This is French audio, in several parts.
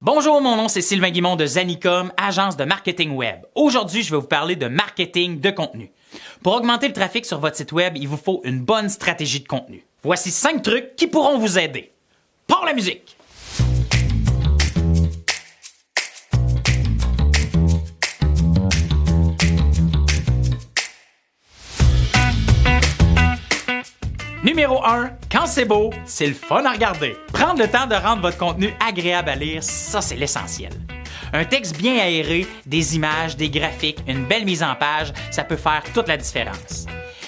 Bonjour, mon nom c'est Sylvain Guimond de Zanicom, agence de marketing web. Aujourd'hui, je vais vous parler de marketing de contenu. Pour augmenter le trafic sur votre site web, il vous faut une bonne stratégie de contenu. Voici 5 trucs qui pourront vous aider. Pour la musique! Numéro 1, quand c'est beau, c'est le fun à regarder. Prendre le temps de rendre votre contenu agréable à lire, ça c'est l'essentiel. Un texte bien aéré, des images, des graphiques, une belle mise en page, ça peut faire toute la différence.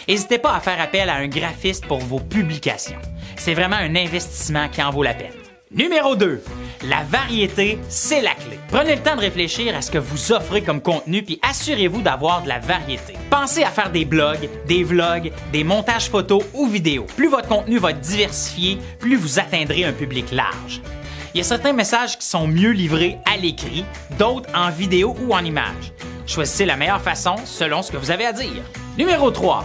N'hésitez pas à faire appel à un graphiste pour vos publications. C'est vraiment un investissement qui en vaut la peine. Numéro 2, la variété, c'est la clé. Prenez le temps de réfléchir à ce que vous offrez comme contenu puis assurez-vous d'avoir de la variété. Pensez à faire des blogs, des vlogs, des montages photos ou vidéos. Plus votre contenu va être diversifié, plus vous atteindrez un public large. Il y a certains messages qui sont mieux livrés à l'écrit, d'autres en vidéo ou en image. Choisissez la meilleure façon selon ce que vous avez à dire. Numéro 3,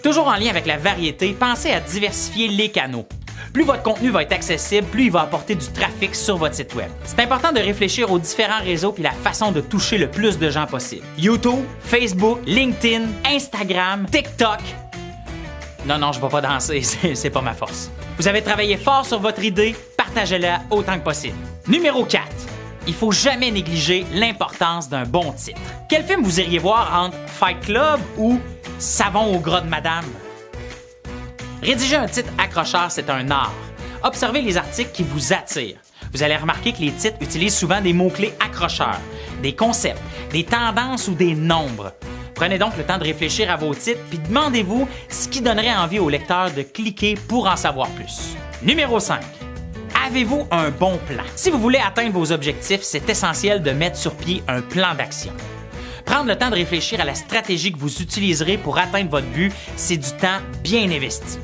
toujours en lien avec la variété, pensez à diversifier les canaux. Plus votre contenu va être accessible, plus il va apporter du trafic sur votre site web. C'est important de réfléchir aux différents réseaux et la façon de toucher le plus de gens possible. YouTube, Facebook, LinkedIn, Instagram, TikTok. Non, je ne vais pas danser, c'est pas ma force. Vous avez travaillé fort sur votre idée, partagez-la autant que possible. Numéro 4. Il faut jamais négliger l'importance d'un bon titre. Quel film vous iriez voir entre Fight Club ou Savon au gras de madame? Rédiger un titre accrocheur, c'est un art. Observez les articles qui vous attirent. Vous allez remarquer que les titres utilisent souvent des mots-clés accrocheurs, des concepts, des tendances ou des nombres. Prenez donc le temps de réfléchir à vos titres puis demandez-vous ce qui donnerait envie au lecteur de cliquer pour en savoir plus. Numéro 5. Avez-vous un bon plan? Si vous voulez atteindre vos objectifs, c'est essentiel de mettre sur pied un plan d'action. Prendre le temps de réfléchir à la stratégie que vous utiliserez pour atteindre votre but, c'est du temps bien investi.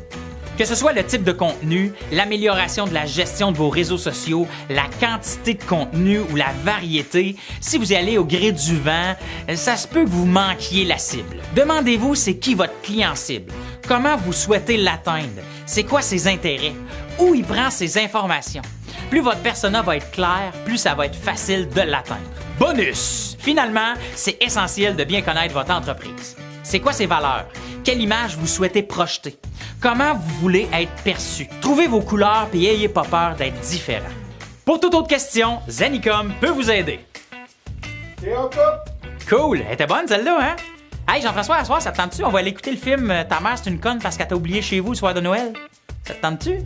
Que ce soit le type de contenu, l'amélioration de la gestion de vos réseaux sociaux, la quantité de contenu ou la variété, si vous y allez au gré du vent, ça se peut que vous manquiez la cible. Demandez-vous c'est qui votre client cible, comment vous souhaitez l'atteindre, c'est quoi ses intérêts, où il prend ses informations. Plus votre persona va être clair, plus ça va être facile de l'atteindre. Bonus! Finalement, c'est essentiel de bien connaître votre entreprise. C'est quoi ses valeurs? Quelle image vous souhaitez projeter? Comment vous voulez être perçu? Trouvez vos couleurs et n'ayez pas peur d'être différent. Pour toute autre question, Zanicom peut vous aider. Et on coupe! Cool! Elle était bonne celle-là, hein? Hey Jean-François, à soir, ça te tente-tu? On va aller écouter le film Ta mère c'est une conne parce qu'elle t'a oublié chez vous le soir de Noël. Ça te tente-tu?